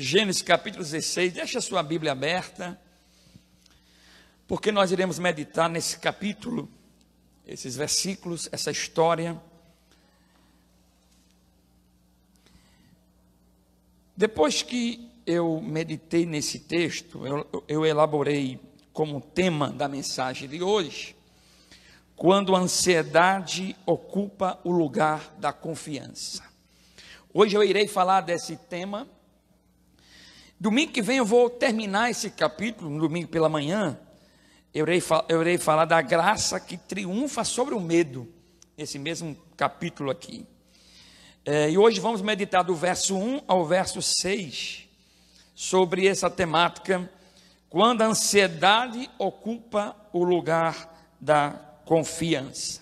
Gênesis capítulo 16, deixa a sua Bíblia aberta, porque nós iremos meditar nesse capítulo, esses versículos, essa história. Depois que eu meditei nesse texto, eu elaborei como tema da mensagem de hoje, quando a ansiedade ocupa o lugar da confiança. Hoje eu irei falar desse tema. Domingo que vem eu vou terminar esse capítulo, no domingo pela manhã, eu irei falar da graça que triunfa sobre o medo, esse mesmo capítulo aqui. E hoje vamos meditar do verso 1 ao verso 6, sobre essa temática, quando a ansiedade ocupa o lugar da confiança.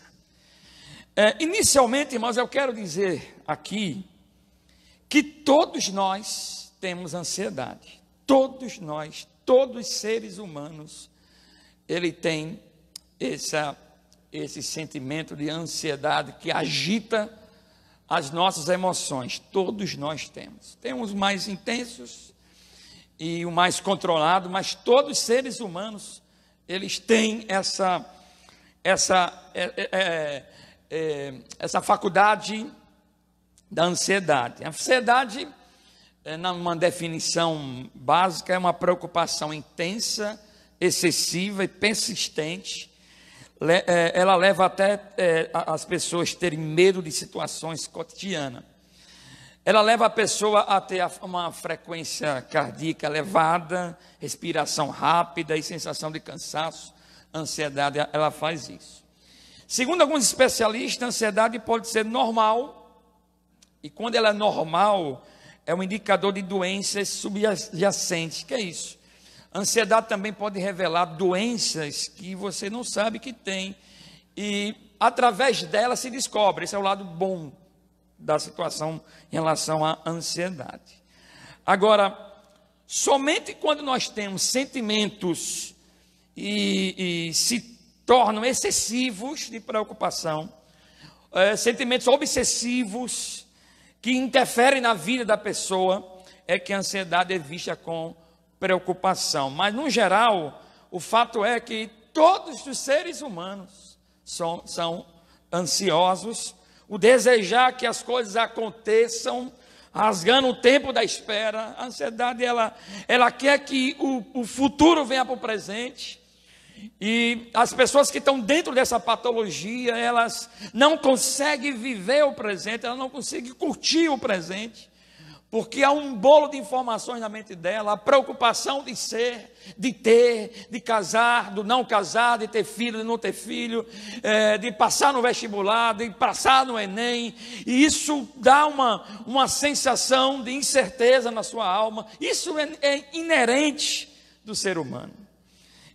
Inicialmente, irmãos, eu quero dizer aqui, que todos nós temos ansiedade, todos nós, todos os seres humanos, ele tem esse sentimento de ansiedade que agita as nossas emoções. Todos nós temos mais intensos e o mais controlado, mas todos os seres humanos, eles têm essa faculdade da ansiedade. A ansiedade, numa definição básica, é uma preocupação intensa, excessiva e persistente. Ela leva até as pessoas terem medo de situações cotidianas. Ela leva a pessoa a ter uma frequência cardíaca elevada, respiração rápida e sensação de cansaço. A ansiedade, ela faz isso. Segundo alguns especialistas, a ansiedade pode ser normal, e quando ela é normal, é um indicador de doenças subjacentes. Que é isso? A ansiedade também pode revelar doenças que você não sabe que tem, e através dela se descobre. Esse é o lado bom da situação em relação à ansiedade. Agora, somente quando nós temos sentimentos e se tornam excessivos de preocupação, sentimentos obsessivos que interferem na vida da pessoa, é que a ansiedade é vista com preocupação. Mas, no geral, o fato é que todos os seres humanos são ansiosos. O desejar que as coisas aconteçam, rasgando o tempo da espera. A ansiedade, ela quer que o futuro venha para o presente. E as pessoas que estão dentro dessa patologia, elas não conseguem viver o presente, elas não conseguem curtir o presente, porque há um bolo de informações na mente dela, a preocupação de ser, de ter, de casar, do não casar, de ter filho, de não ter filho, de passar no vestibular, de passar no Enem, e isso dá uma sensação de incerteza na sua alma. Isso é inerente do ser humano.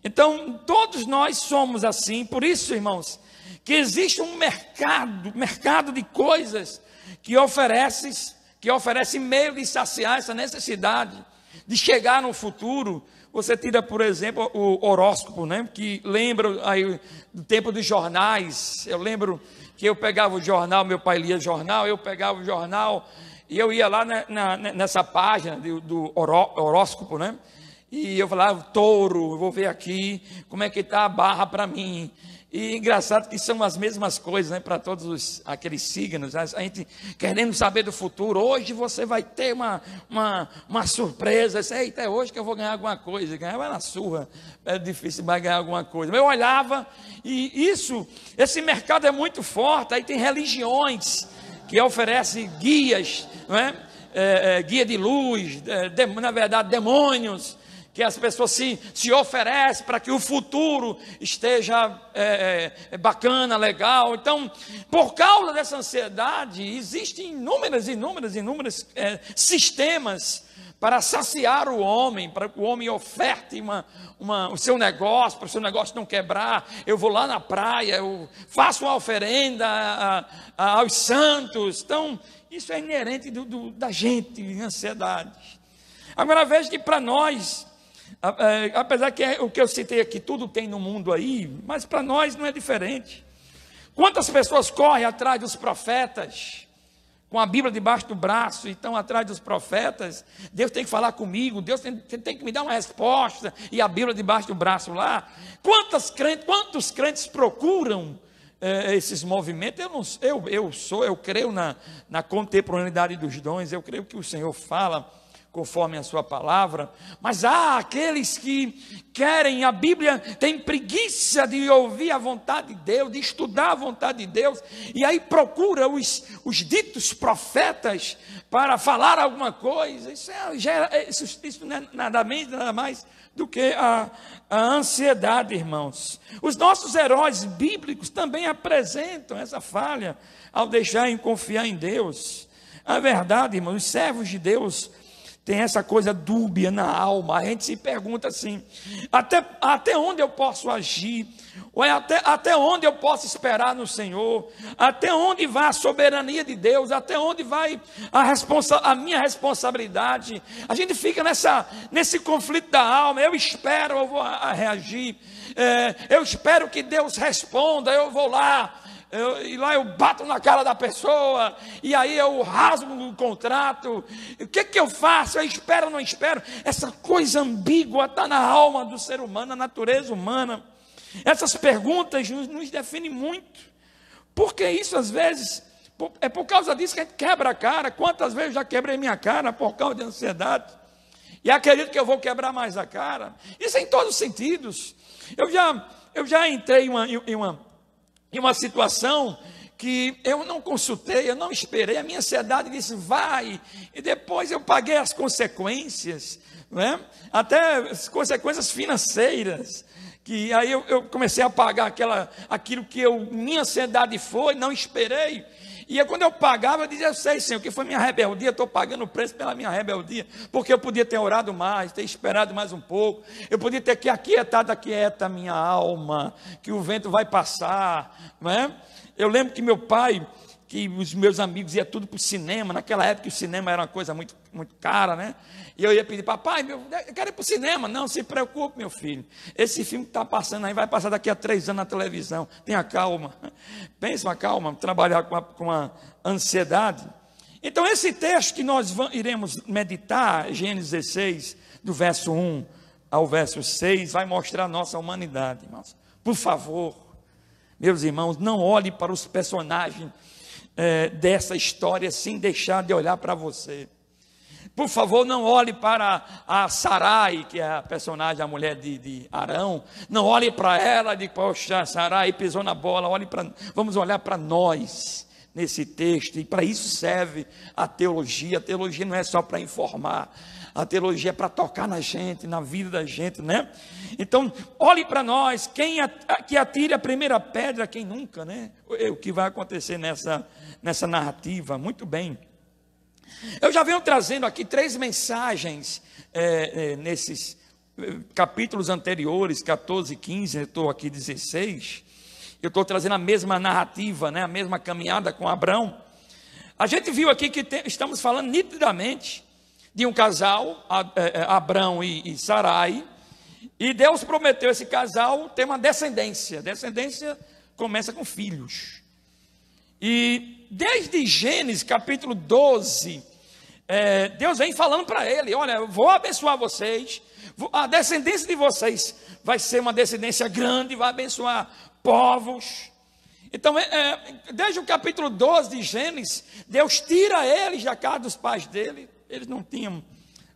Então, todos nós somos assim. Por isso, irmãos, que existe um mercado de coisas que oferece meio de saciar essa necessidade de chegar no futuro. Você tira, por exemplo, o horóscopo, né? Que lembra aí do tempo dos jornais. Eu lembro que eu pegava o jornal, meu pai lia jornal, eu pegava o jornal e eu ia lá nessa página do horóscopo, né? E eu falava, touro, eu vou ver aqui como é que está a barra para mim. E engraçado que são as mesmas coisas, né, para todos aqueles signos. A gente querendo saber do futuro. Hoje você vai ter uma surpresa. Eita, é hoje que eu vou ganhar alguma coisa. Ganhava na surra, é difícil mais ganhar alguma coisa. Mas eu olhava e esse mercado é muito forte. Aí tem religiões que oferecem guias, não é? Guia de luz, na verdade demônios, que as pessoas se oferecem para que o futuro esteja bacana, legal. Então, por causa dessa ansiedade, existem inúmeros sistemas para saciar o homem, para que o homem oferte o seu negócio, para o seu negócio não quebrar. Eu vou lá na praia, eu faço uma oferenda aos santos. Então, isso é inerente da gente, ansiedade. Agora, veja que para nós, apesar que o que eu citei aqui, tudo tem no mundo aí, mas para nós não é diferente. Quantas pessoas correm atrás dos profetas? com a Bíblia debaixo do braço e estão atrás dos profetas. Deus tem que falar comigo, Deus tem que me dar uma resposta, e a Bíblia debaixo do braço lá. Quantos crentes procuram esses movimentos? Eu creio na contemporaneidade dos dons, eu creio que o Senhor fala conforme a sua palavra, mas há aqueles que querem, a Bíblia tem preguiça de ouvir a vontade de Deus, de estudar a vontade de Deus, e aí procura os ditos profetas para falar alguma coisa. Isso não é nada mais do que a ansiedade, irmãos. Os nossos heróis bíblicos também apresentam essa falha ao deixarem confiar em Deus. A verdade, irmãos, os servos de Deus tem essa coisa dúbia na alma. A gente se pergunta assim: até onde eu posso agir? Ou até onde eu posso esperar no Senhor? Até onde vai a soberania de Deus? Até onde vai a minha responsabilidade? A gente fica nesse conflito da alma. Eu espero, eu vou reagir. Eu espero que Deus responda, eu vou lá. E lá eu bato na cara da pessoa, e aí eu rasgo o contrato. O que eu faço? Eu espero ou não espero? Essa coisa ambígua está na alma do ser humano, na natureza humana. Essas perguntas nos definem muito, porque isso às vezes, é por causa disso que a gente quebra a cara. Quantas vezes eu já quebrei minha cara por causa de ansiedade, e acredito que eu vou quebrar mais a cara. Isso em todos os sentidos. Eu já entrei em uma situação que eu não consultei, eu não esperei, a minha ansiedade disse vai, e depois eu paguei as consequências, né? Até as consequências financeiras, que aí eu comecei a pagar aquilo que minha ansiedade foi, não esperei. E aí, quando eu pagava, eu dizia: eu sei, Senhor, que foi minha rebeldia, estou pagando o preço pela minha rebeldia, porque eu podia ter orado mais, ter esperado mais um pouco, eu podia ter que aquieta a minha alma, que o vento vai passar, não é? Eu lembro que meu pai, que os meus amigos iam tudo para o cinema, naquela época o cinema era uma coisa muito, muito cara, né? E eu ia pedir: papai, eu quero ir para o cinema. Não se preocupe, meu filho, esse filme que está passando aí vai passar daqui a 3 anos na televisão, tenha calma. Pense uma calma, trabalhar com a ansiedade. Então esse texto que nós iremos meditar, Gênesis 16, do verso 1 ao verso 6, vai mostrar a nossa humanidade, irmãos. Por favor, meus irmãos, não olhe para os personagens dessa história sem deixar de olhar para você. Por favor, não olhe para a Sarai, que é a personagem, a mulher de Arão. Não olhe para ela de poxa, Sarai pisou na bola. Vamos olhar para nós nesse texto. E para isso serve a teologia. A teologia não é só para informar. A teologia é para tocar na gente, na vida da gente, né? Então, olhe para nós. Que atire a primeira pedra, quem nunca, né? O que vai acontecer nessa narrativa. Muito bem. Eu já venho trazendo aqui 3 mensagens nesses capítulos anteriores, 14 e 15, eu estou aqui 16, eu estou trazendo a mesma narrativa, né, a mesma caminhada com Abrão. A gente viu aqui que estamos falando nitidamente de um casal, Abrão e Sarai, e Deus prometeu esse casal ter uma descendência. Descendência começa com filhos. E desde Gênesis capítulo 12, Deus vem falando para ele: olha, eu vou abençoar vocês, a descendência de vocês vai ser uma descendência grande, vai abençoar povos. Então, desde o capítulo 12 de Gênesis, Deus tira eles da casa dos pais dele. Eles não tinham,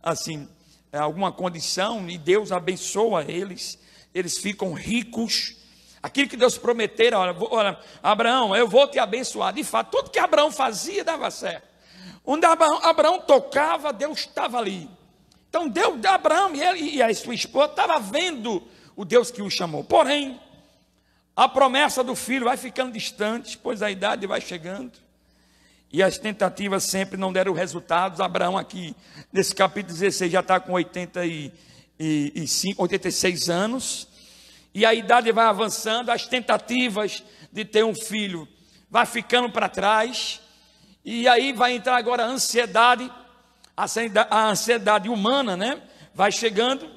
assim, alguma condição, e Deus abençoa eles, eles ficam ricos. Aquilo que Deus prometera: olha, Abraão, eu vou te abençoar. De fato, tudo que Abraão fazia dava certo. Onde Abraão tocava, Deus estava ali. Então, Deus, Abraão e a sua esposa estavam vendo o Deus que o chamou. Porém, a promessa do filho vai ficando distante, pois a idade vai chegando, e as tentativas sempre não deram resultados. Abraão aqui, nesse capítulo 16, já está com 86 anos, e a idade vai avançando, as tentativas de ter um filho vai ficando para trás, e aí vai entrar agora a ansiedade humana, né? Vai chegando,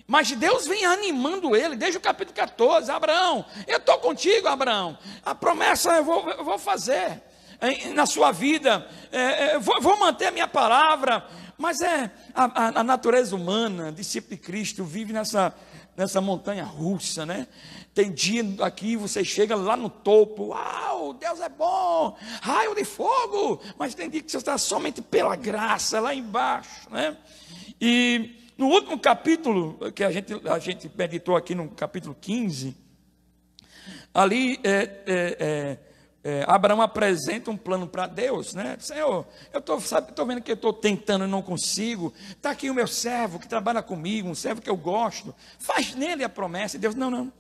mas Deus vem animando ele, desde o capítulo 14, Abraão, eu estou contigo, Abraão, a promessa eu vou fazer, na sua vida, vou manter a minha palavra, mas a natureza humana, discípulo de Cristo, vive nessa montanha russa, né? Tem dia aqui, você chega lá no topo, uau, Deus é bom, raio de fogo, mas tem dia que você está somente pela graça, lá embaixo, né? E no último capítulo, que a gente meditou aqui no capítulo 15, ali Abraão apresenta um plano para Deus, né? Senhor, eu estou vendo que eu estou tentando e não consigo, está aqui o meu servo que trabalha comigo, um servo que eu gosto, faz nele a promessa. E Deus, não,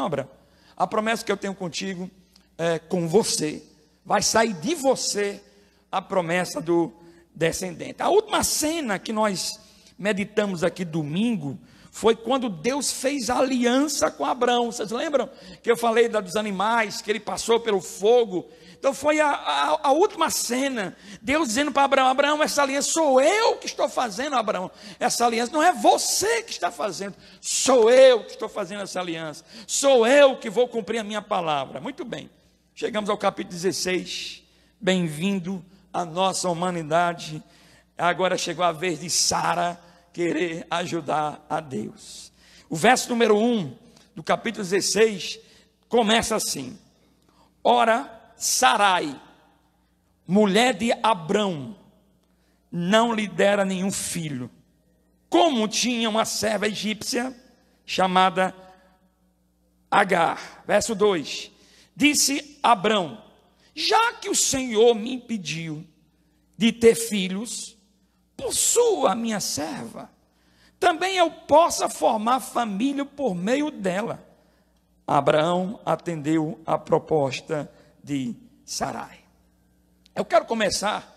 Abraão, a promessa que eu tenho contigo é com você, vai sair de você a promessa do descendente. A última cena que nós meditamos aqui domingo foi quando Deus fez aliança com Abraão. Vocês lembram que eu falei dos animais, que ele passou pelo fogo? Então foi a última cena, Deus dizendo para Abraão, Abraão, essa aliança sou eu que estou fazendo, Abraão, essa aliança não é você que está fazendo, sou eu que estou fazendo essa aliança, sou eu que vou cumprir a minha palavra. Muito bem, chegamos ao capítulo 16, bem-vindo à nossa humanidade. Agora chegou a vez de Sara querer ajudar a Deus. O verso número 1 do capítulo 16 começa assim: ora, Sarai, mulher de Abrão, não lhe dera nenhum filho, como tinha uma serva egípcia chamada Agar. Verso 2: disse Abrão, já que o Senhor me impediu de ter filhos, possua a minha serva, também eu possa formar família por meio dela. Abraão atendeu a proposta de Sarai. Eu quero começar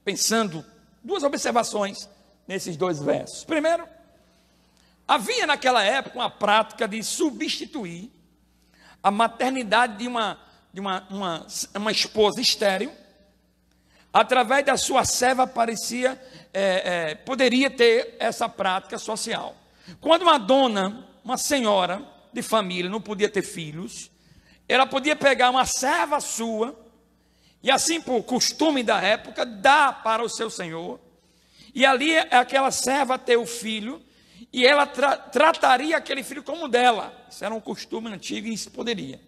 pensando duas observações nesses dois versos. Primeiro, havia naquela época uma prática de substituir a maternidade de uma esposa estéril, através da sua serva poderia ter essa prática social. Quando uma dona, uma senhora de família não podia ter filhos, ela podia pegar uma serva sua, e assim por costume da época, dar para o seu senhor, e ali aquela serva ter o filho, e ela trataria aquele filho como dela. Isso era um costume antigo e isso poderia.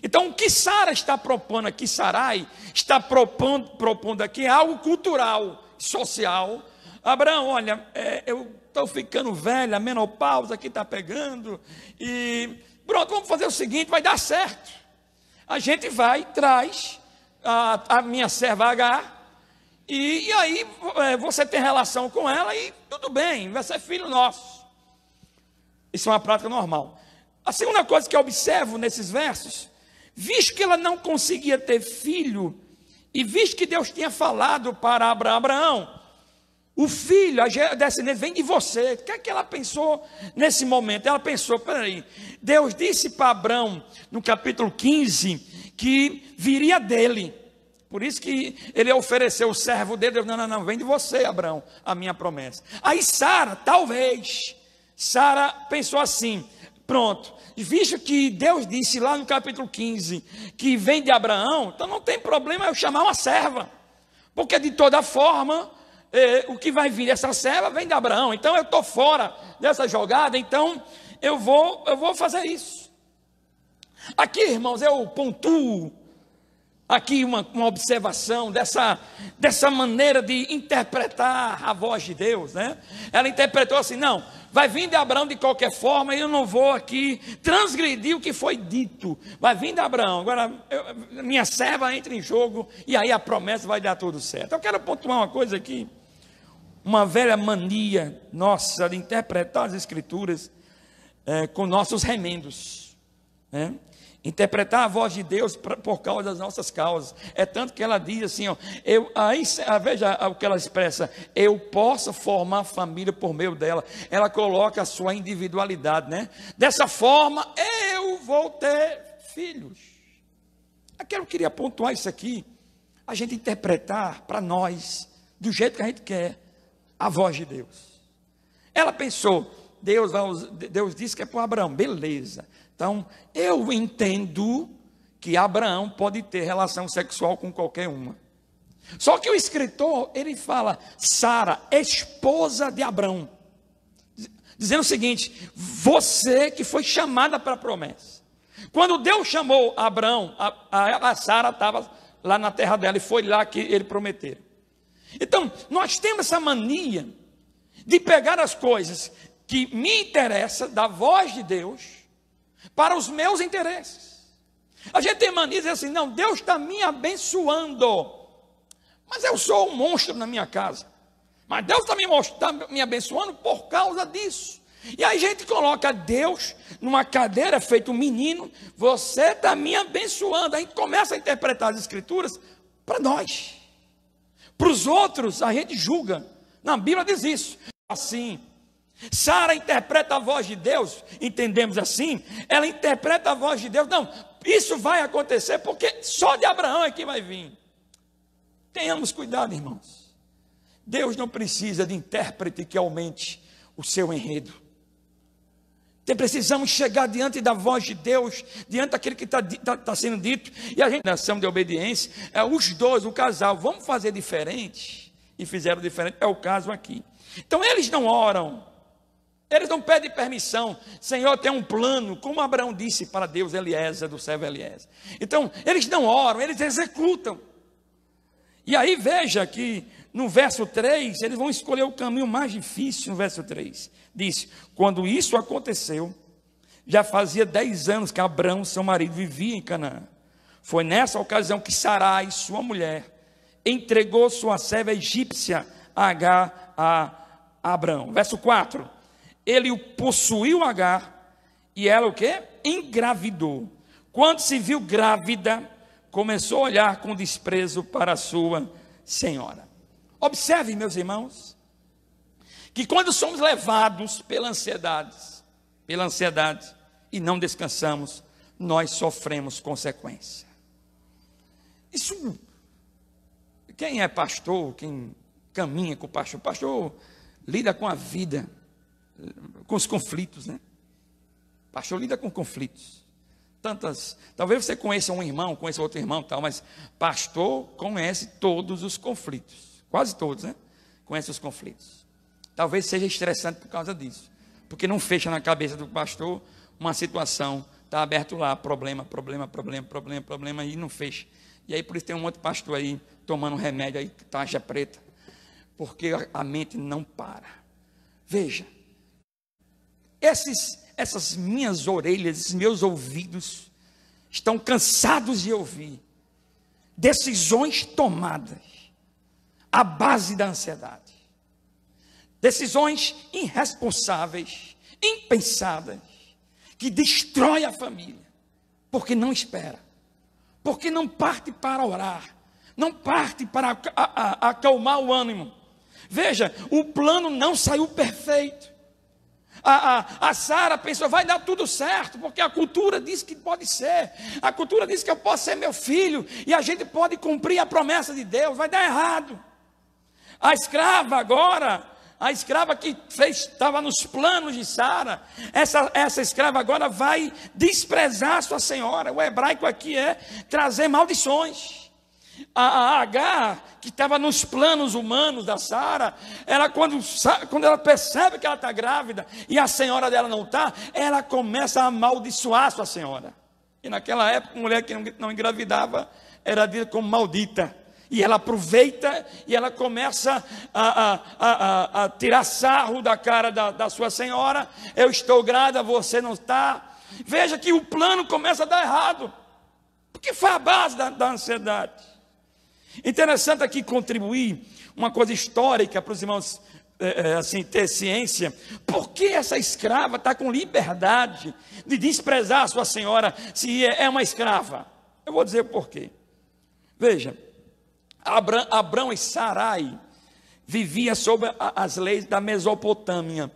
Então o que Sara está propondo aqui, Sarai está propondo aqui é algo cultural, social. Abraão, olha, eu estou ficando velha, a menopausa aqui está pegando, e pronto, vamos fazer o seguinte, vai dar certo. A gente traz a minha serva Agar, e aí você tem relação com ela e tudo bem, vai ser filho nosso. Isso é uma prática normal. A segunda coisa que eu observo nesses versos, visto que ela não conseguia ter filho, e visto que Deus tinha falado para Abraão, o filho, a descendente vem de você. O que é que ela pensou nesse momento? Ela pensou, peraí, Deus disse para Abraão, no capítulo 15, que viria dele. Por isso que ele ofereceu o servo dele. Deus, não, vem de você, Abraão, a minha promessa. Aí Sara pensou assim, pronto, visto que Deus disse lá no capítulo 15, que vem de Abraão, então não tem problema eu chamar uma serva, porque de toda forma, o que vai vir dessa serva vem de Abraão, então eu estou fora dessa jogada, então eu vou fazer isso. Aqui, irmãos, eu pontuo aqui uma observação dessa maneira de interpretar a voz de Deus, né? Ela interpretou assim, não, vai vir de Abraão de qualquer forma, e eu não vou aqui transgredir o que foi dito, vai vir de Abraão, agora minha serva entra em jogo, e aí a promessa vai dar tudo certo. Eu quero pontuar uma coisa aqui, uma velha mania nossa de interpretar as escrituras com nossos remendos, né? Interpretar a voz de Deus por causa das nossas causas. É tanto que ela diz assim, veja o que ela expressa, eu posso formar família por meio dela. Ela coloca a sua individualidade, né? Dessa forma, eu vou ter filhos. Aqui eu queria pontuar isso aqui, a gente interpretar para nós, do jeito que a gente quer, a voz de Deus. Ela pensou, Deus disse que é para Abraão, beleza. Então, eu entendo que Abraão pode ter relação sexual com qualquer uma. Só que o escritor, ele fala Sara, esposa de Abraão, dizendo o seguinte: você que foi chamada para a promessa. Quando Deus chamou Abraão, a Sara estava lá na terra dela, e foi lá que ele prometeu. Então, nós temos essa mania de pegar as coisas que me interessam, da voz de Deus, para os meus interesses. A gente tem mania de dizer assim: não, Deus está me abençoando, mas eu sou um monstro na minha casa. Mas Deus está me abençoando por causa disso. E aí a gente coloca Deus numa cadeira feito um menino. Você está me abençoando. A gente começa a interpretar as escrituras para nós. Para os outros a gente julga. Na Bíblia diz isso. Assim, Sara interpreta a voz de Deus. Entendemos assim? Ela interpreta a voz de Deus. Não, isso vai acontecer porque só de Abraão é que vai vir. Tenhamos cuidado, irmãos. Deus não precisa de intérprete que aumente o seu enredo. Precisamos chegar diante da voz de Deus, diante daquele que está sendo dito, e a gente, na ação de obediência, os dois, o casal, vamos fazer diferente, e fizeram diferente, é o caso aqui. Então eles não oram, eles não pedem permissão. Senhor, tem um plano, como Abraão disse para Deus, Eliezer, do servo Eliezer. Então eles não oram, eles executam. E aí veja que no verso 3, eles vão escolher o caminho mais difícil. No verso 3, diz: quando isso aconteceu, já fazia 10 anos que Abraão, seu marido, vivia em Canaã. Foi nessa ocasião que Sarai, sua mulher, entregou sua serva egípcia Agar a Abraão. Verso 4, ele o possuiu Agar, e ela o quê? Engravidou. Quando se viu grávida, começou a olhar com desprezo para a sua senhora. Observe, meus irmãos, que quando somos levados pela ansiedade e não descansamos, nós sofremos consequência. Isso, quem é pastor, quem caminha com o pastor lida com a vida, com os conflitos, né? Pastor lida com conflitos. Talvez você conheça um irmão, conheça outro irmão, tal, mas pastor conhece todos os conflitos. Quase todos, né? Conhecem os conflitos. Talvez seja estressante por causa disso. Porque não fecha na cabeça do pastor uma situação. Está aberto lá, problema, e não fecha. E aí por isso tem um outro pastor aí, tomando remédio aí, tarja preta. Porque a mente não para. Veja. Essas minhas orelhas, esses meus ouvidos, estão cansados de ouvir decisões tomadas à base da ansiedade, decisões irresponsáveis, impensadas, que destrói a família, porque não espera, porque não parte para orar, não parte para acalmar o ânimo. Veja, o plano não saiu perfeito. A Sara pensou: vai dar tudo certo, porque a cultura diz que pode ser, a cultura diz que eu posso ser meu filho, e a gente pode cumprir a promessa de Deus. Vai dar errado. A escrava agora, a escrava que estava nos planos de Sara, essa escrava agora vai desprezar sua senhora. O hebraico aqui é trazer maldições. A Agar, que estava nos planos humanos da Sara, ela quando ela percebe que ela está grávida e a senhora dela não está, ela começa a amaldiçoar sua senhora. E naquela época, mulher que não engravidava era dita como maldita. E ela aproveita e ela começa a tirar sarro da cara da sua senhora. Eu estou grávida, você não está. Veja que o plano começa a dar errado, porque foi a base da ansiedade. Interessante aqui contribuir uma coisa histórica para os irmãos assim, ter ciência. Por que essa escrava está com liberdade de desprezar a sua senhora se é uma escrava? Eu vou dizer por quê. Veja, Abrão e Sarai viviam sob as leis da Mesopotâmia.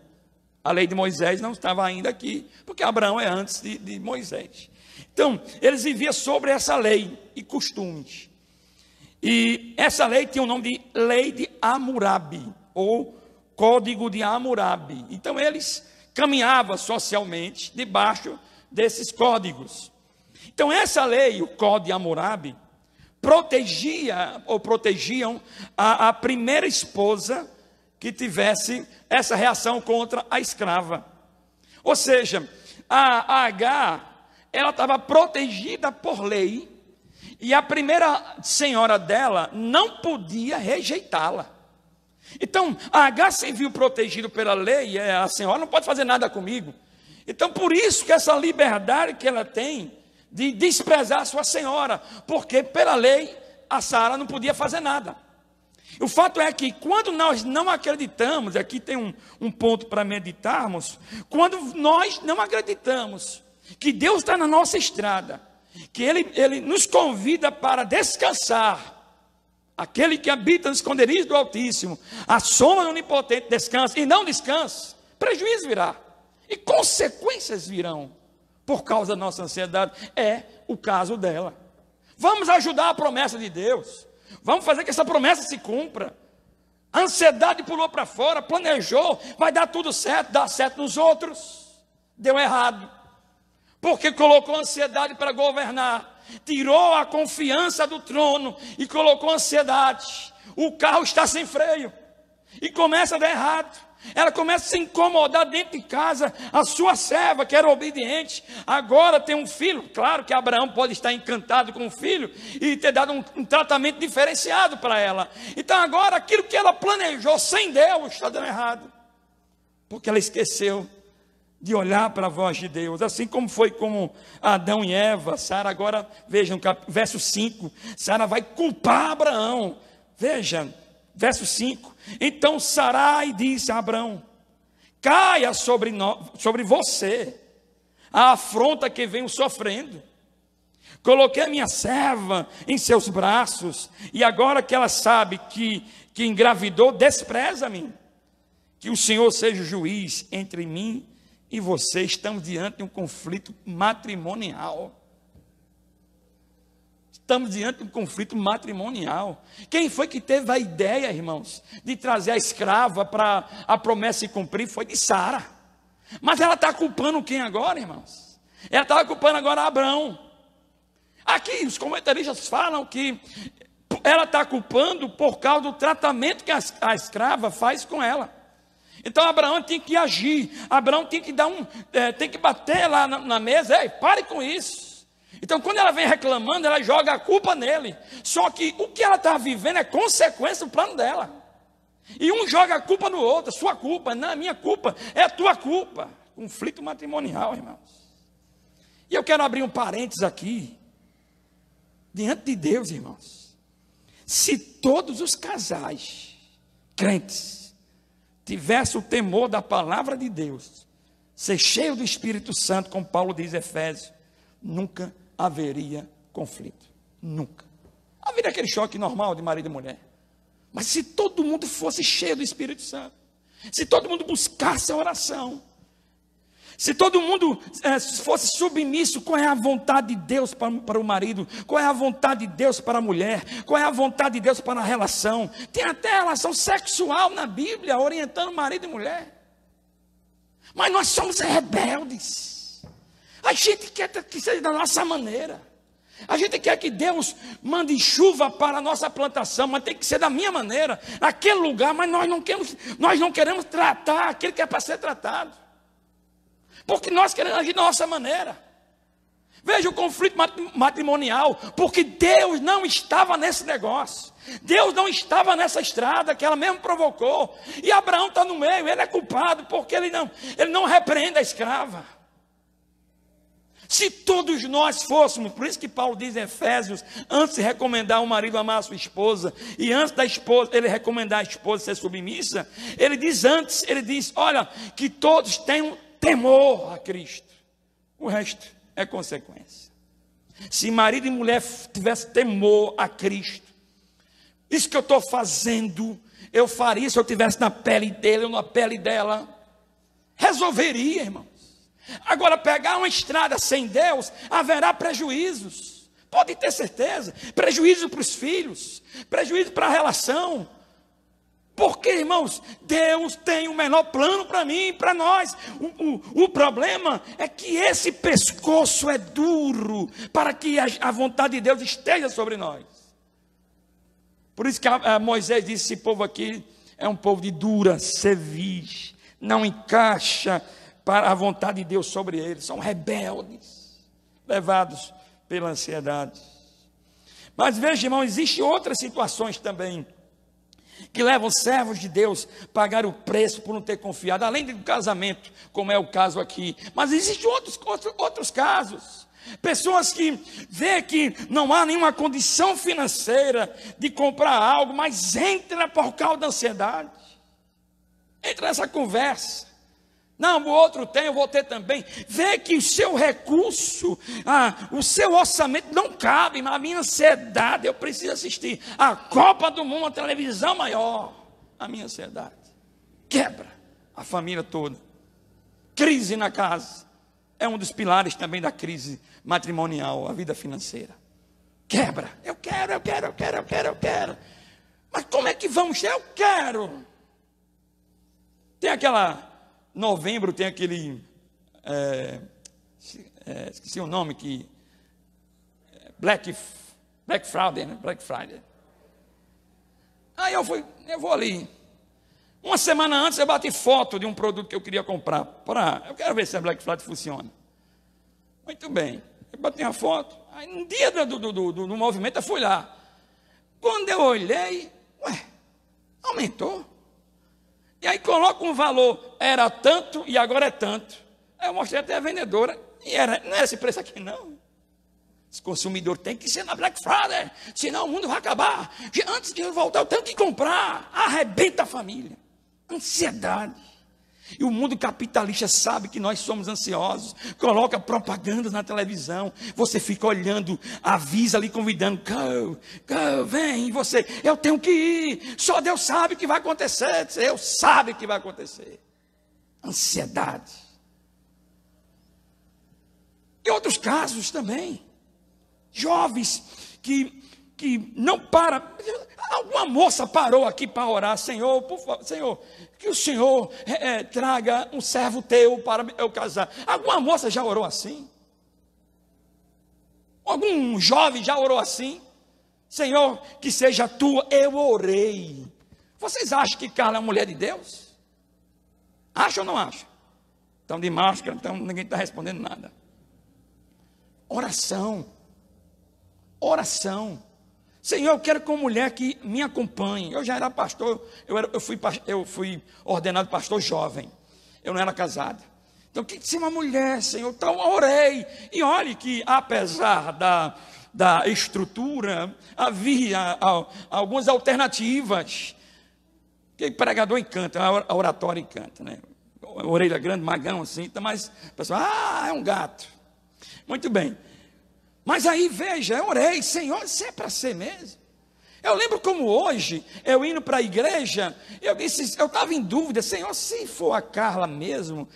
A lei de Moisés não estava ainda aqui, porque Abraão é antes de Moisés. Então, eles viviam sobre essa lei e costumes. E essa lei tinha o nome de Lei de Hammurabi, ou Código de Hammurabi. Então, eles caminhavam socialmente debaixo desses códigos. Então essa lei, o Código de Hammurabi, protegiam a primeira esposa que tivesse essa reação contra a escrava. Ou seja, a Agar, ela estava protegida por lei, e a primeira senhora dela não podia rejeitá-la. Então, a Agar se viu protegida pela lei, e a senhora não pode fazer nada comigo. Então, por isso que essa liberdade que ela tem de desprezar a sua senhora, porque pela lei a Sara não podia fazer nada. O fato é que quando nós não acreditamos, aqui tem um ponto para meditarmos, quando nós não acreditamos que Deus está na nossa estrada, que Ele nos convida para descansar, aquele que habita no esconderijo do Altíssimo, a sombra do Onipotente descansa, e não descansa, prejuízo virá, e consequências virão, por causa da nossa ansiedade. É o caso dela. Vamos ajudar a promessa de Deus, vamos fazer que essa promessa se cumpra. A ansiedade pulou para fora, planejou, vai dar tudo certo, dá certo nos outros, deu errado, porque colocou ansiedade para governar, tirou a confiança do trono e colocou ansiedade. O carro está sem freio e começa a dar errado. Ela começa a se incomodar dentro de casa. A sua serva, que era obediente, agora tem um filho. Claro que Abraão pode estar encantado com o filho e ter dado um tratamento diferenciado para ela. Então agora aquilo que ela planejou sem Deus está dando errado, porque ela esqueceu de olhar para a voz de Deus. Assim como foi com Adão e Eva, Sara agora, vejam, verso 5, Sara vai culpar Abraão. Veja, verso 5, então Sarai disse a Abraão: caia sobre você a afronta que venho sofrendo. Coloquei a minha serva em seus braços, e agora que ela sabe que engravidou, despreza-me. Que o Senhor seja o juiz entre mim e você. Estamos diante de um conflito matrimonial. Estamos diante de um conflito matrimonial. Quem foi que teve a ideia, irmãos, de trazer a escrava para a promessa se cumprir? Foi de Sara. Mas ela está culpando quem agora, irmãos? Ela estava culpando agora Abraão. Aqui os comentaristas falam que ela está culpando por causa do tratamento que a escrava faz com ela. Então Abraão tem que agir. Abraão tem que tem que bater lá na mesa. Ei, pare com isso. Então, quando ela vem reclamando, ela joga a culpa nele. Só que o que ela está vivendo é consequência do plano dela. E um joga a culpa no outro. Sua culpa, não é minha culpa, é a tua culpa. Conflito matrimonial, irmãos. E eu quero abrir um parênteses aqui. Diante de Deus, irmãos, se todos os casais crentes tivessem o temor da palavra de Deus, ser cheio do Espírito Santo, como Paulo diz em Efésios, nunca haveria conflito, nunca. Haveria aquele choque normal de marido e mulher. Mas se todo mundo fosse cheio do Espírito Santo, se todo mundo buscasse a oração, se todo mundo fosse submisso, qual é a vontade de Deus para o marido, qual é a vontade de Deus para a mulher, qual é a vontade de Deus para a relação. Tem até relação sexual na Bíblia, orientando marido e mulher. Mas nós somos rebeldes. A gente quer que seja da nossa maneira. A gente quer que Deus mande chuva para a nossa plantação, mas tem que ser da minha maneira, naquele lugar. Mas nós não queremos tratar aquilo que é para ser tratado, porque nós queremos agir da nossa maneira. Veja o conflito matrimonial, porque Deus não estava nesse negócio. Deus não estava nessa estrada que ela mesmo provocou. E Abraão está no meio, ele é culpado, porque ele não repreende a escrava. Se todos nós fôssemos, por isso que Paulo diz em Efésios, antes de recomendar o marido amar a sua esposa, e antes da esposa, ele recomendar a esposa ser submissa, ele diz, olha, que todos tenham temor a Cristo. O resto é consequência. Se marido e mulher tivessem temor a Cristo, isso que eu estou fazendo, eu faria se eu estivesse na pele dele ou na pele dela, resolveria, irmão. Agora, pegar uma estrada sem Deus, haverá prejuízos, pode ter certeza, prejuízo para os filhos, prejuízo para a relação, Porque, irmãos, Deus tem o melhor plano para mim e para nós. O problema é que esse pescoço é duro para que a vontade de Deus esteja sobre nós. Por isso que Moisés disse: esse povo aqui é um povo de dura cerviz, não encaixa para a vontade de Deus sobre eles, são rebeldes, levados pela ansiedade. Mas veja, irmão, existem outras situações também que levam os servos de Deus a pagar o preço por não ter confiado, além do casamento, como é o caso aqui. Mas existem outros casos. Pessoas que vê que não há nenhuma condição financeira de comprar algo, mas entra por causa da ansiedade. Entra nessa conversa. Não, o outro tem, eu vou ter também. Vê que o seu recurso, o seu orçamento não cabe, mas a minha ansiedade, eu preciso assistir a Copa do Mundo, a televisão maior. A minha ansiedade quebra a família toda. Crise na casa é um dos pilares também da crise matrimonial, a vida financeira. Quebra. Eu quero. Mas como é que vamos? Eu quero. Tem aquela... Novembro tem aquele, esqueci o nome, que Black Friday, né? Black Friday. Aí eu vou ali. Uma semana antes eu bati foto de um produto que eu queria comprar. Eu quero ver se a Black Friday funciona. Muito bem. Eu bati uma foto. Aí no dia do movimento eu fui lá. Quando eu olhei, aumentou. E aí coloca um valor, era tanto e agora é tanto. Aí eu mostrei até a vendedora, e não era esse preço aqui não. Esse consumidor tem que ser na Black Friday, senão o mundo vai acabar. Antes de eu voltar eu tenho que comprar. Arrebenta a família. Ansiedade. E o mundo capitalista sabe que nós somos ansiosos. Coloca propagandas na televisão. Você fica olhando, avisa ali, convidando. Go, vem, você. Eu tenho que ir. Só Deus sabe o que vai acontecer. Deus sabe o que vai acontecer. Ansiedade. E outros casos também. Jovens que não param. Alguma moça parou aqui para orar. Senhor, por favor, Senhor, que o Senhor traga um servo teu para eu casar. Alguma moça já orou assim? Algum jovem já orou assim? Senhor, que seja tua, eu orei. Vocês acham que Carla é uma mulher de Deus? Acham ou não acham? Estão de máscara, então ninguém está respondendo nada. Oração. Senhor, eu quero que uma mulher que me acompanhe. Eu já era pastor, eu fui ordenado pastor jovem. Eu não era casado. Então, que ser uma mulher, Senhor? Então, eu orei. E olhe que, apesar da estrutura, havia algumas alternativas. Que pregador encanta, a oratória encanta, né? Orelha grande, magão assim, mas o pessoal, é um gato. Muito bem. Mas aí, veja, eu orei, Senhor, isso é para ser mesmo? Eu lembro como hoje, eu indo para a igreja, eu estava em dúvida, Senhor, se for a Carla mesmo,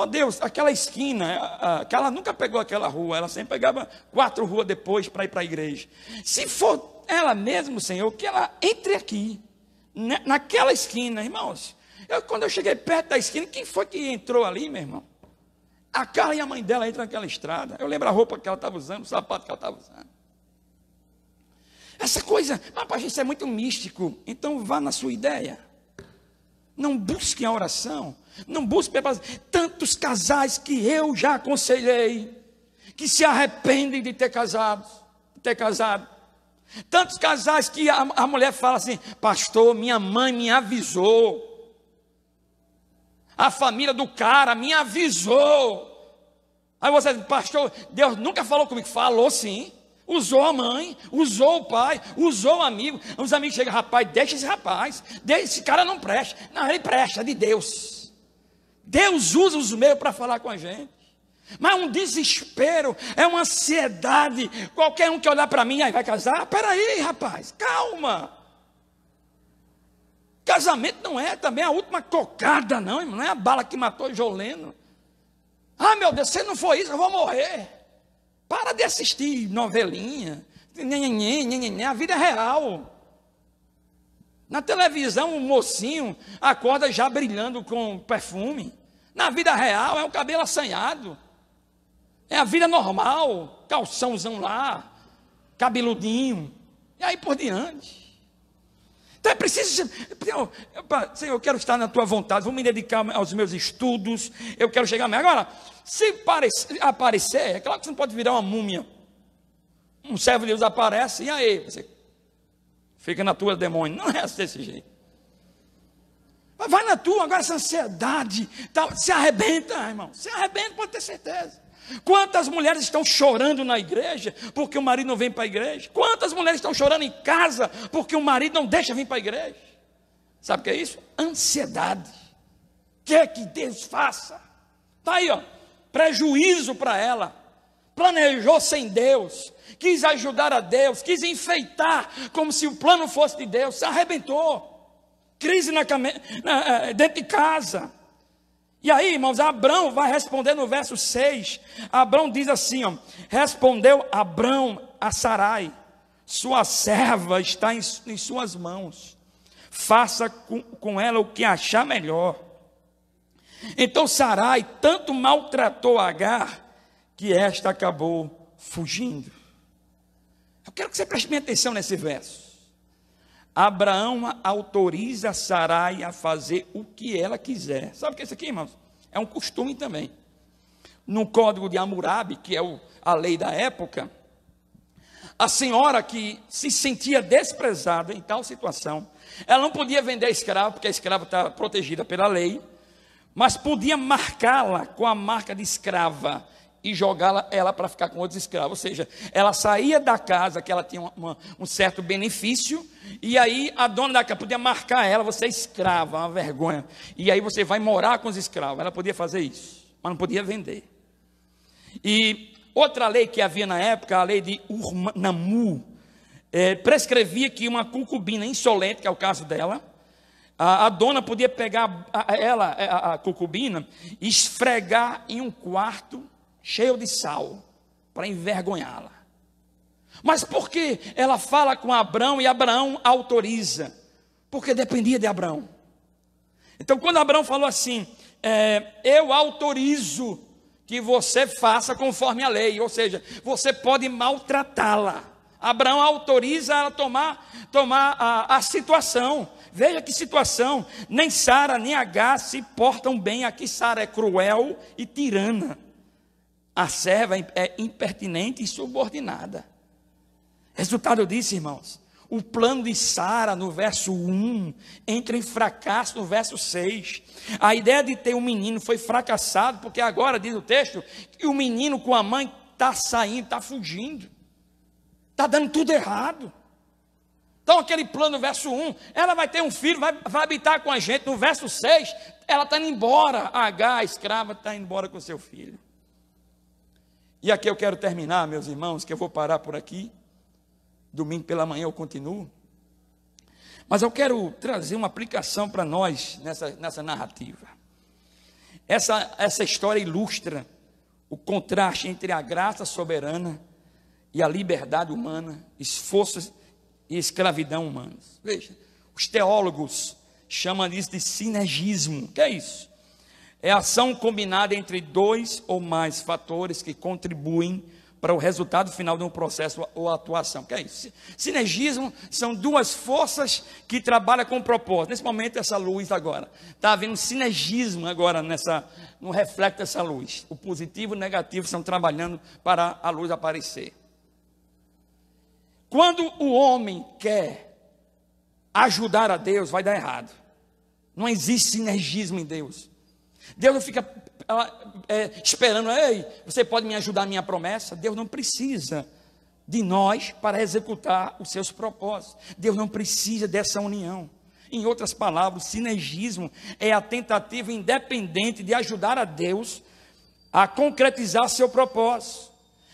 Deus, aquela esquina, a Carla nunca pegou aquela rua, ela sempre pegava 4 ruas depois para ir para a igreja. Se for ela mesmo, Senhor, que ela entre aqui, naquela esquina, irmãos. Quando eu cheguei perto da esquina, quem foi que entrou ali, meu irmão? A Carla e a mãe dela entram naquela estrada. Eu lembro a roupa que ela estava usando, o sapato que ela estava usando. Essa coisa, mas isso é muito místico. Então vá na sua ideia. Não busquem a oração. Não busquem tantos casais que eu já aconselhei, que se arrependem de ter casado. Tantos casais que a mulher fala assim, pastor, minha mãe me avisou. A família do cara me avisou. Aí você diz, pastor, Deus nunca falou comigo. Falou sim. Usou a mãe, usou o pai, usou o amigo. Os amigos chegam, rapaz, deixa esse rapaz. Esse cara não presta. Não, ele presta, é de Deus. Deus usa os meios para falar com a gente. Mas um desespero, é uma ansiedade. Qualquer um que olhar para mim, aí vai casar? Peraí, rapaz, calma. Casamento não é também a última cocada, não, irmão. Não é a bala que matou Joleno. Meu Deus, se não for isso, eu vou morrer. Para de assistir novelinha. A vida é real. Na televisão, o mocinho acorda já brilhando com perfume. Na vida real, é um cabelo assanhado. É a vida normal, calçãozão lá, cabeludinho, e aí por diante. Então é preciso, Senhor, eu quero estar na tua vontade, vou me dedicar aos meus estudos, eu quero chegar a agora, se aparecer, é claro que você não pode virar uma múmia. Um servo de Deus aparece, e aí? Você fica na tua, demônio. Não é desse jeito. Mas vai na tua, agora essa ansiedade, se arrebenta, irmão, se arrebenta, pode ter certeza. Quantas mulheres estão chorando na igreja porque o marido não vem para a igreja? Quantas mulheres estão chorando em casa porque o marido não deixa vir para a igreja? Sabe o que é isso? Ansiedade. Quer que Deus faça? Está aí, ó, prejuízo para ela. Planejou sem Deus, quis ajudar a Deus, quis enfeitar como se o plano fosse de Deus, se arrebentou. Crise dentro de casa. E aí, irmãos, Abrão vai responder no verso 6. Abrão diz assim, ó, respondeu Abrão a Sarai, sua serva está em suas mãos, faça com ela o que achar melhor. Então Sarai tanto maltratou Agar, que esta acabou fugindo. Eu quero que você preste bem atenção nesse verso. Abraão autoriza Sarai a fazer o que ela quiser. Sabe o que é isso aqui, irmãos? É um costume também. No código de Hammurabi, que é a lei da época, a senhora que se sentia desprezada em tal situação, ela não podia vender escravo, porque a escrava está protegida pela lei, mas podia marcá-la com a marca de escrava e jogá-la ela para ficar com outros escravos. Ou seja, ela saía da casa que ela tinha um certo benefício, e aí a dona da casa podia marcar ela, você é escrava, uma vergonha, e aí você vai morar com os escravos. Ela podia fazer isso, mas não podia vender. E outra lei que havia na época, a lei de Ur-Nammu, prescrevia que uma concubina insolente, que é o caso dela, a dona podia pegar a concubina e esfregar em um quarto cheio de sal, para envergonhá-la. Mas por que ela fala com Abrão e Abraão autoriza? Porque dependia de Abrão. Então quando Abrão falou assim, eu autorizo que você faça conforme a lei, ou seja, você pode maltratá-la. Abraão autoriza ela tomar a situação. Veja que situação, nem Sara nem Agar se portam bem. Aqui Sara é cruel e tirana. A serva é impertinente e subordinada. Resultado disso, irmãos, o plano de Sara no verso 1 entra em fracasso no verso 6. A ideia de ter um menino foi fracassado, porque agora diz o texto que o menino com a mãe está saindo, está fugindo, está dando tudo errado. Então aquele plano no verso 1, ela vai ter um filho, vai habitar com a gente. No verso 6, ela está indo embora, a Agar, a escrava, está indo embora com seu filho. E aqui eu quero terminar, meus irmãos, que eu vou parar por aqui. Domingo pela manhã eu continuo. Mas eu quero trazer uma aplicação para nós nessa narrativa. Essa história ilustra o contraste entre a graça soberana e a liberdade humana, esforços e escravidão humanos. Veja, os teólogos chamam isso de sinergismo. O que é isso? É a ação combinada entre dois ou mais fatores que contribuem para o resultado final de um processo ou atuação. O que é isso? Sinergismo são duas forças que trabalham com propósito. Nesse momento, essa luz agora, está havendo sinergismo agora no reflexo dessa luz. O positivo e o negativo estão trabalhando para a luz aparecer. Quando o homem quer ajudar a Deus, vai dar errado. Não existe sinergismo em Deus. Deus não fica esperando, ei, você pode me ajudar na minha promessa? Deus não precisa de nós para executar os seus propósitos. Deus não precisa dessa união. Em outras palavras, sinergismo é a tentativa independente de ajudar a Deus a concretizar seu propósito.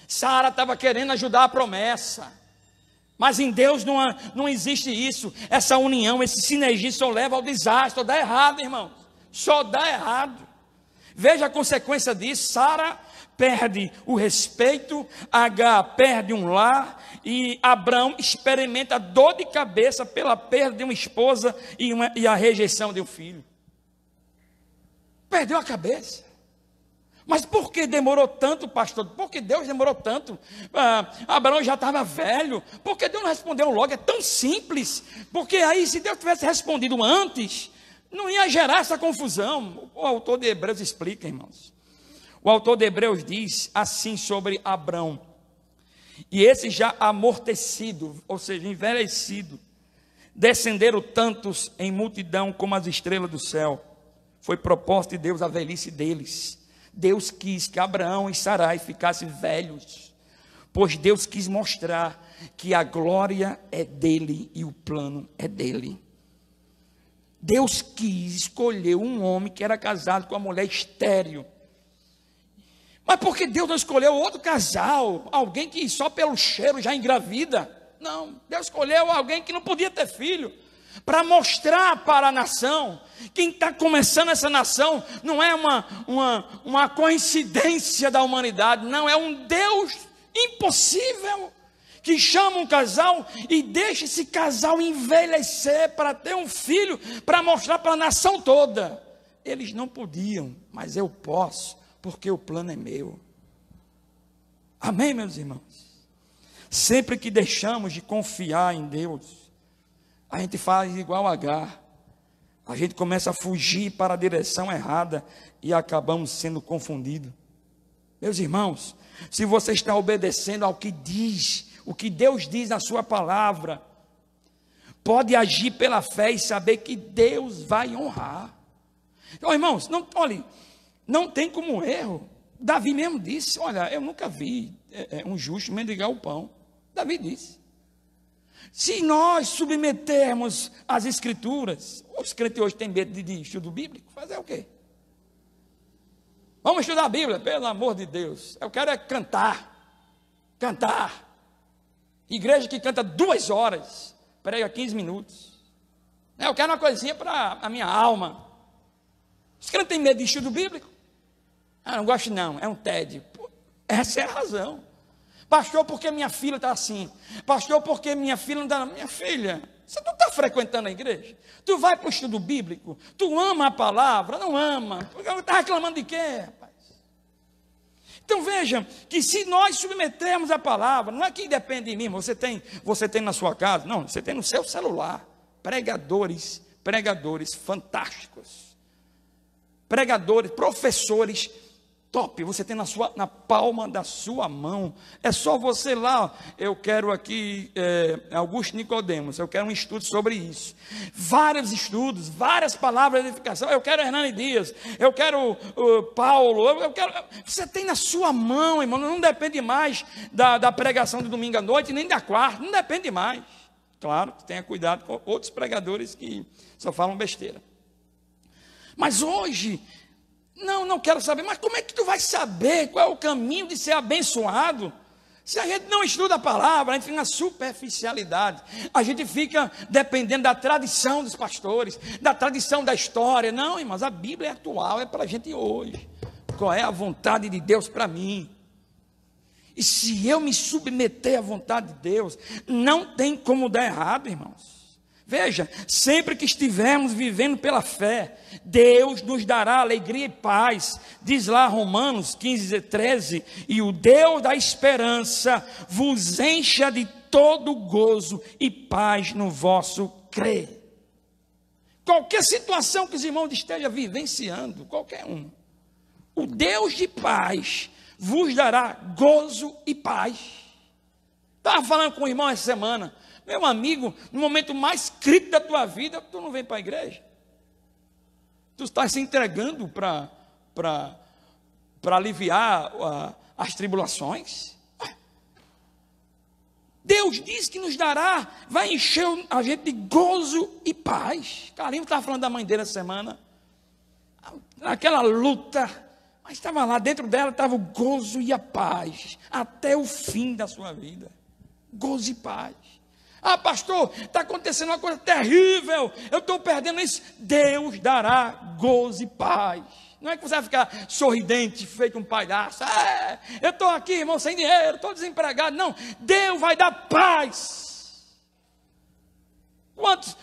Sara estava querendo ajudar a promessa, mas em Deus não existe isso. Essa união, esse sinergismo só leva ao desastre, só dá errado, irmãos. Só dá errado. Veja a consequência disso. Sara perde o respeito, Agar perde um lar, e Abraão experimenta dor de cabeça pela perda de uma esposa e a rejeição de um filho. Perdeu a cabeça. Mas por que demorou tanto, pastor? Por que Deus demorou tanto? Abraão já estava velho. Por que Deus não respondeu logo? É tão simples. Porque aí, se Deus tivesse respondido antes, não ia gerar essa confusão. O autor de Hebreus explica, irmãos. O autor de Hebreus diz assim sobre Abraão: e esse já amortecido, ou seja, envelhecido, descenderam tantos em multidão como as estrelas do céu. Foi propósito de Deus a velhice deles. Deus quis que Abraão e Sarai ficassem velhos, pois Deus quis mostrar que a glória é dele e o plano é dele. Deus quis escolher um homem que era casado com uma mulher estéril. Mas por que Deus não escolheu outro casal? Alguém que só pelo cheiro já engravida? Não, Deus escolheu alguém que não podia ter filho, para mostrar para a nação. Quem está começando essa nação não é uma coincidência da humanidade, não, é um Deus impossível, que chama um casal e deixa esse casal envelhecer para ter um filho, para mostrar para a nação toda. Eles não podiam, mas eu posso, porque o plano é meu. Amém, meus irmãos? Sempre que deixamos de confiar em Deus, a gente faz igual Agar. A gente começa a fugir para a direção errada e acabamos sendo confundidos. Meus irmãos, se você está obedecendo ao que diz, o que Deus diz na sua palavra, pode agir pela fé e saber que Deus vai honrar. Então, irmãos, não tem como erro. Davi mesmo disse: olha, eu nunca vi um justo mendigar o pão. Davi disse. Se nós submetermos as escrituras, os crentes hoje têm medo de estudo bíblico, fazer o quê? Vamos estudar a Bíblia, pelo amor de Deus. Eu quero é cantar. Igreja que canta 2 horas, prega 15 minutos. Eu quero uma coisinha para a minha alma. Os crentes têm medo de estudo bíblico? Não gosto não, é um tédio. Essa é a razão. Pastor, porque minha filha está assim? Pastor, porque minha filha não está... Minha filha, você não está frequentando a igreja? Tu vai para o estudo bíblico? Tu ama a palavra? Não ama? Está reclamando de quê, rapaz? Então vejam, que se nós submetermos a palavra, não é que depende de mim, você tem na sua casa, não, você tem no seu celular, pregadores fantásticos, pregadores, professores top, você tem na palma da sua mão. É só você lá. Eu quero aqui Augusto Nicodemos, eu quero um estudo sobre isso, vários estudos, várias palavras de edificação. Eu quero Hernani Dias, eu quero Paulo, eu quero. Você tem na sua mão, irmão. Não depende mais da pregação de domingo à noite, nem da quarta, não depende mais. Claro, tenha cuidado com outros pregadores que só falam besteira. Mas hoje, não quero saber, mas como é que tu vai saber qual é o caminho de ser abençoado? Se a gente não estuda a palavra, a gente fica na superficialidade, a gente fica dependendo da tradição dos pastores, da tradição da história. Não, irmãos, a Bíblia é atual, é para a gente hoje. Qual é a vontade de Deus para mim? E se eu me submeter à vontade de Deus, não tem como dar errado, irmãos. Veja, sempre que estivermos vivendo pela fé, Deus nos dará alegria e paz. Diz lá Romanos 15:13, e o Deus da esperança vos encha de todo gozo e paz no vosso crer. Qualquer situação que os irmãos estejam vivenciando, qualquer um, o Deus de paz vos dará gozo e paz. Estava falando com o irmão essa semana, meu amigo, no momento mais crítico da tua vida, tu não vem para a igreja. Tu está se entregando para aliviar as tribulações. Deus diz que nos dará, vai encher a gente de gozo e paz. Carlinhos estava falando da mãe dele essa semana, aquela luta, mas estava lá, dentro dela estava o gozo e a paz, até o fim da sua vida. Gozo e paz. Ah, pastor, está acontecendo uma coisa terrível, eu estou perdendo isso. Deus dará gozo e paz. Não é que você vai ficar sorridente, feito um palhaço. Eu estou aqui, irmão, sem dinheiro, estou desempregado. Não, Deus vai dar paz. Quantos?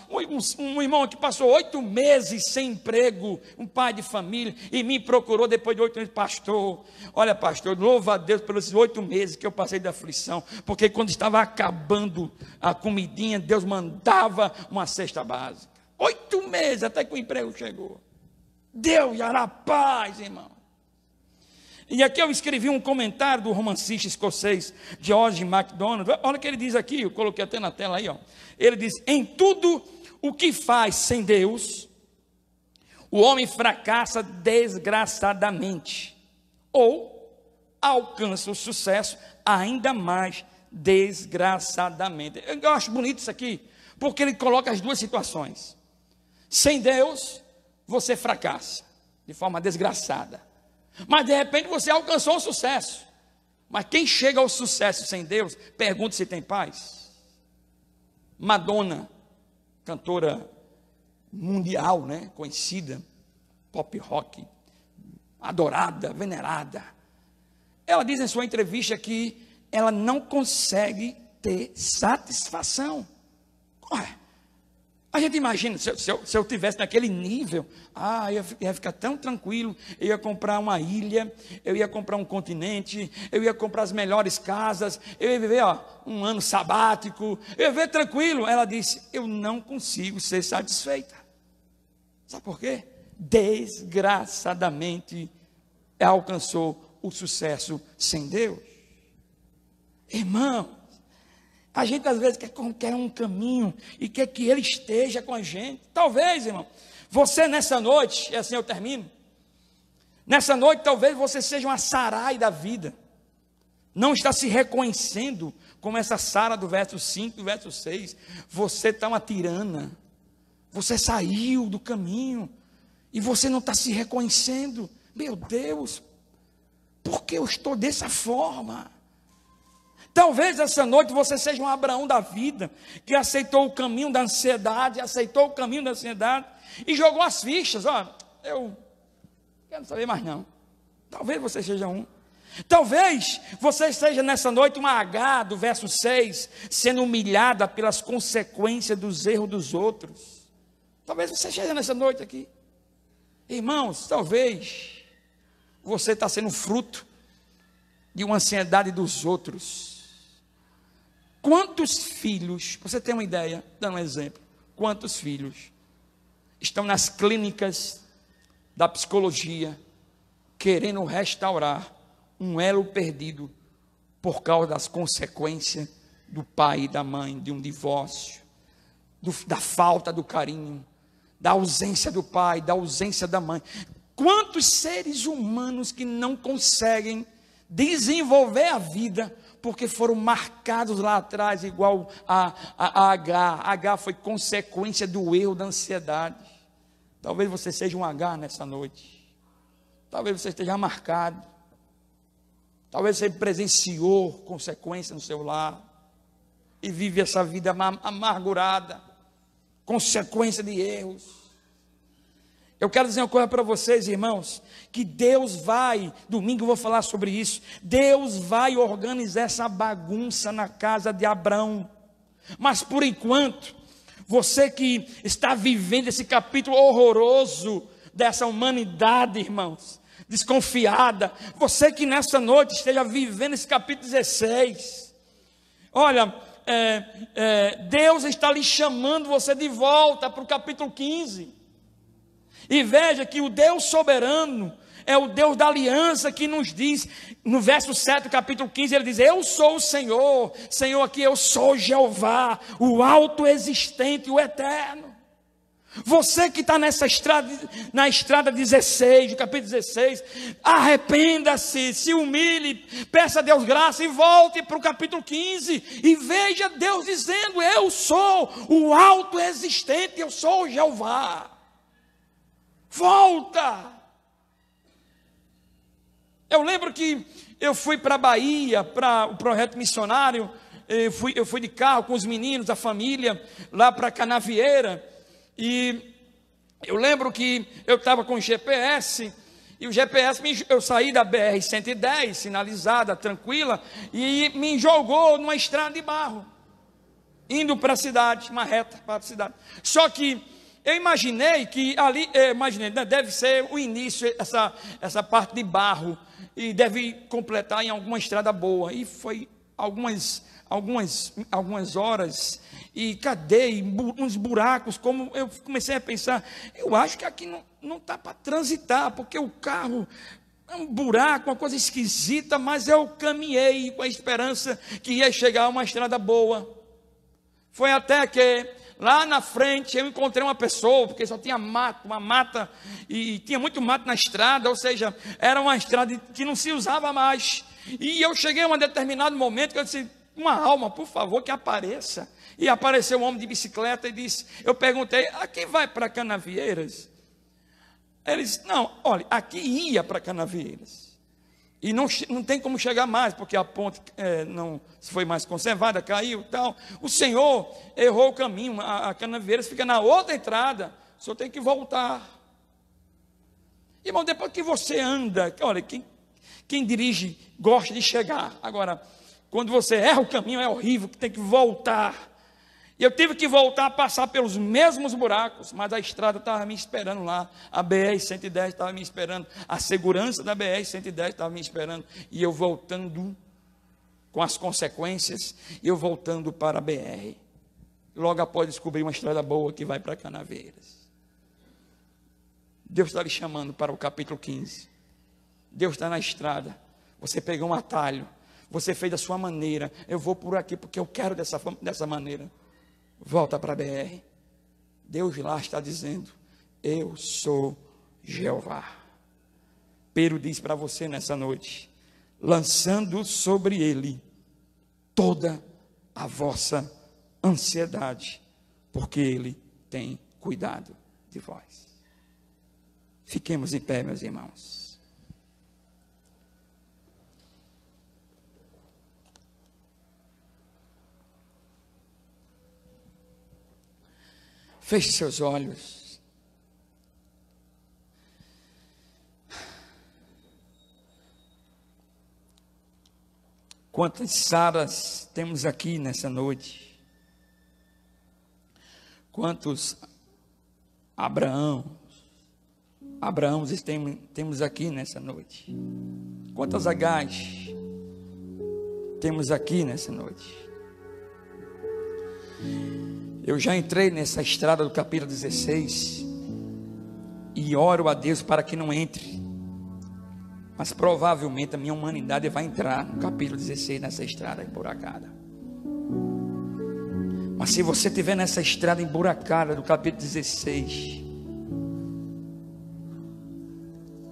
Um irmão que passou 8 meses sem emprego, um pai de família, e me procurou depois de 8 meses, pastor. Olha, pastor, louva a Deus pelos 8 meses que eu passei de aflição, porque quando estava acabando a comidinha, Deus mandava uma cesta básica. 8 meses até que o emprego chegou. Deus dará paz, irmão. E aqui eu escrevi um comentário do romancista escocês George MacDonald. Olha o que ele diz aqui, eu coloquei até na tela aí, ó. Ele diz: em tudo o que faz sem Deus, o homem fracassa desgraçadamente, ou alcança o sucesso ainda mais desgraçadamente. Eu acho bonito isso aqui, porque ele coloca as duas situações. Sem Deus, você fracassa de forma desgraçada. Mas de repente você alcançou o sucesso. Mas quem chega ao sucesso sem Deus, pergunta se tem paz. Madonna, cantora mundial, né, conhecida, pop rock, adorada, venerada. Ela diz em sua entrevista que ela não consegue ter satisfação. Ué, a gente imagina, se eu tivesse naquele nível, eu ia ficar tão tranquilo, eu ia comprar uma ilha, eu ia comprar um continente, eu ia comprar as melhores casas, eu ia viver um ano sabático, eu ia viver tranquilo. Ela disse: eu não consigo ser satisfeita. Sabe por quê? Desgraçadamente, ela alcançou o sucesso sem Deus. Irmão, a gente às vezes quer um caminho e quer que Ele esteja com a gente. Talvez, irmão, você nessa noite, e assim eu termino, nessa noite talvez você seja uma Sarai da vida, não está se reconhecendo como essa Sara do verso 5, do verso 6, você está uma tirana, você saiu do caminho, e você não está se reconhecendo. Meu Deus, por que eu estou dessa forma? Talvez essa noite você seja um Abraão da vida, que aceitou o caminho da ansiedade, e jogou as fichas. Eu não quero saber mais não. Talvez você seja um. Talvez você seja nessa noite uma H do verso 6, sendo humilhada pelas consequências dos erros dos outros. Talvez você seja nessa noite aqui. Irmãos, talvez você está sendo fruto de uma ansiedade dos outros. Quantos filhos, você tem uma ideia, dando um exemplo, quantos filhos estão nas clínicas da psicologia, querendo restaurar um elo perdido, por causa das consequências do pai e da mãe, de um divórcio, da falta do carinho, da ausência do pai, da ausência da mãe. Quantos seres humanos que não conseguem desenvolver a vida, porque foram marcados lá atrás, igual a H. H foi consequência do erro da ansiedade. Talvez você seja um H nessa noite. Talvez você esteja marcado. Talvez você presenciou consequência no seu lar e vive essa vida amargurada, consequência de erros. Eu quero dizer uma coisa para vocês, irmãos, que Deus vai, domingo eu vou falar sobre isso, Deus vai organizar essa bagunça na casa de Abraão. Mas por enquanto, você que está vivendo esse capítulo horroroso dessa humanidade, irmãos, desconfiada, você que nessa noite esteja vivendo esse capítulo 16, olha, Deus está lhe chamando você de volta para o capítulo 15, e veja que o Deus soberano é o Deus da aliança, que nos diz, no verso 7 do capítulo 15, ele diz: eu sou o Senhor, Senhor aqui, eu sou Jeová, o autoexistente, o eterno. Você que está nessa estrada, na estrada 16, do capítulo 16, arrependa-se, se humilhe, peça a Deus graça e volte para o capítulo 15 e veja Deus dizendo: eu sou o autoexistente, eu sou o Jeová. Volta! Eu lembro que eu fui para a Bahia, para o projeto missionário, eu fui de carro com os meninos, a família, lá para Canavieira, e eu lembro que eu estava com o GPS, E o GPS, eu saí da BR-110, sinalizada, tranquila, e me jogou numa estrada de barro, indo para a cidade, uma reta para a cidade. Só que eu imaginei que ali, deve ser o início, essa parte de barro, e deve completar em alguma estrada boa. E foi algumas horas, e cadê uns buracos, como eu comecei a pensar, eu acho que aqui não está para transitar, porque o carro é um buraco, uma coisa esquisita, mas eu caminhei com a esperança que ia chegar a uma estrada boa. Foi até que lá na frente eu encontrei uma pessoa, porque só tinha mato, uma mata, e tinha muito mato na estrada, ou seja, era uma estrada que não se usava mais. E eu cheguei a um determinado momento que eu disse, uma alma, por favor, que apareça. E apareceu um homem de bicicleta e disse, eu perguntei, aqui vai para Canavieiras? Ele disse, não, olha, aqui ia para Canavieiras. E não tem como chegar mais, porque a ponte não foi mais conservada, caiu e tal. O senhor errou o caminho, a Canavieiras fica na outra entrada, o senhor tem que voltar. Irmão, depois que você anda, olha, quem dirige gosta de chegar. Agora, quando você erra o caminho, é horrível, que tem que voltar. E eu tive que voltar a passar pelos mesmos buracos, mas a estrada estava me esperando lá, a BR-110 estava me esperando, a segurança da BR-110 estava me esperando, e eu voltando com as consequências, eu voltando para a BR, logo após descobrir uma estrada boa que vai para Canavieiras. Deus está lhe chamando para o capítulo 15, Deus está na estrada, você pegou um atalho, você fez da sua maneira, eu vou por aqui porque eu quero dessa maneira. Volta para a BR. Deus lá está dizendo, eu sou Jeová. Pedro diz para você nessa noite, lançando sobre ele toda a vossa ansiedade, porque ele tem cuidado de vós. Fiquemos em pé, meus irmãos. Feche seus olhos. Quantas Saras temos aqui nessa noite? Quantos Abraãos temos aqui nessa noite? Quantas Agás temos aqui nessa noite? Eu já entrei nessa estrada do capítulo 16 e oro a Deus para que não entre, mas provavelmente a minha humanidade vai entrar no capítulo 16 nessa estrada emburacada. Mas se você estiver nessa estrada emburacada do capítulo 16,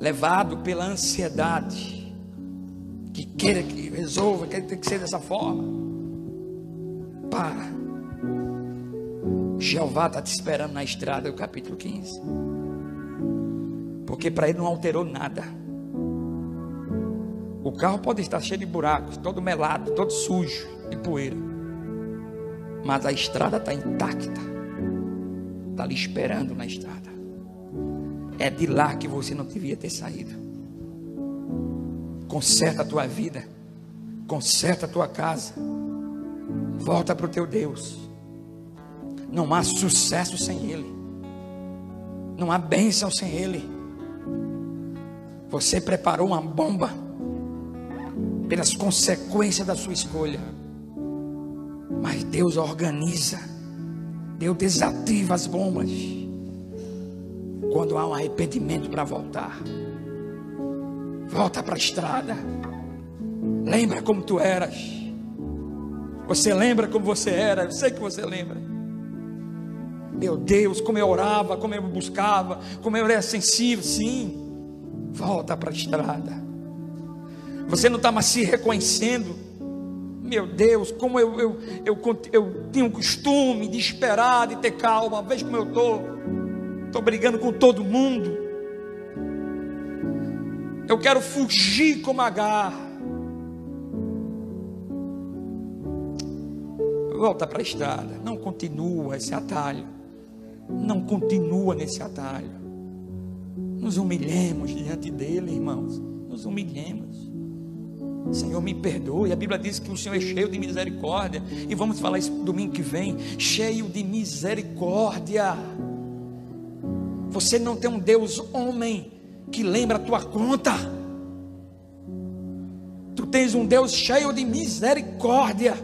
levado pela ansiedade, que queira que resolva, que tem que ser dessa forma, para. Jeová está te esperando na estrada do capítulo 15, porque para ele não alterou nada. O carro pode estar cheio de buracos, todo melado, todo sujo de poeira, mas a estrada está intacta, está lhe esperando na estrada. É de lá que você não devia ter saído. Conserta a tua vida, conserta a tua casa, volta para o teu Deus. Não há sucesso sem Ele, não há bênção sem Ele. Você preparou uma bomba pelas consequências da sua escolha, mas Deus organiza, Deus desativa as bombas quando há um arrependimento para voltar. Volta para a estrada. Lembra como tu eras. Você lembra como você era? Eu sei que você lembra. Meu Deus, como eu orava, como eu buscava, como eu era sensível. Sim, volta para a estrada. Você não está mais se reconhecendo. Meu Deus, como eu tinha um costume de esperar, de ter calma. Veja como eu estou brigando com todo mundo. Eu quero fugir como Agar. Volta para a estrada. Não continua esse atalho. Não continua nesse atalho. Nos humilhemos diante dele, irmãos. Nos humilhemos. Senhor, me perdoe. A Bíblia diz que o Senhor é cheio de misericórdia. E vamos falar isso domingo que vem. Cheio de misericórdia. Você não tem um Deus homem que lembra a tua conta. Tu tens um Deus cheio de misericórdia,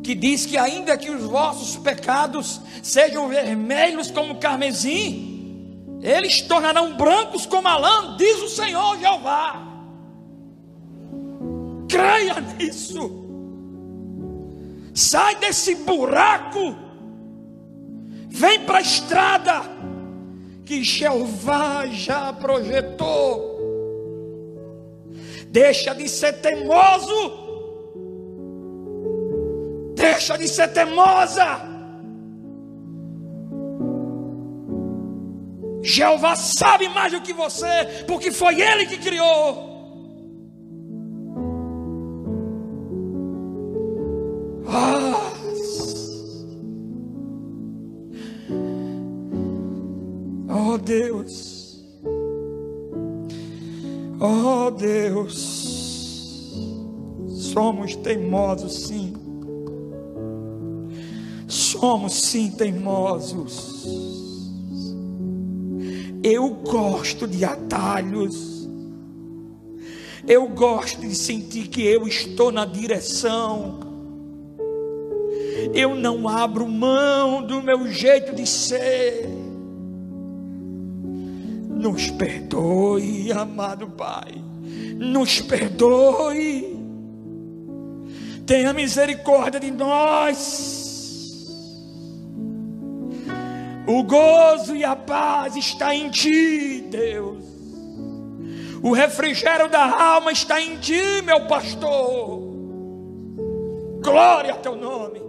que diz que ainda que os vossos pecados sejam vermelhos como carmesim, eles tornarão brancos como a lã, diz o Senhor Jeová. Creia nisso. Sai desse buraco, vem para a estrada que Jeová já projetou. Deixa de ser teimoso. Deixa de ser teimosa. Jeová sabe mais do que você, porque foi Ele que criou. Oh Deus, oh Deus, somos teimosos sim, somos sim teimosos. Eu gosto de atalhos, eu gosto de sentir que eu estou na direção, eu não abro mão do meu jeito de ser. Nos perdoe, amado Pai, nos perdoe, tenha misericórdia de nós. O gozo e a paz está em Ti, Deus. O refrigério da alma está em Ti, meu pastor. Glória a Teu nome,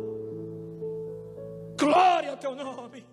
glória a Teu nome.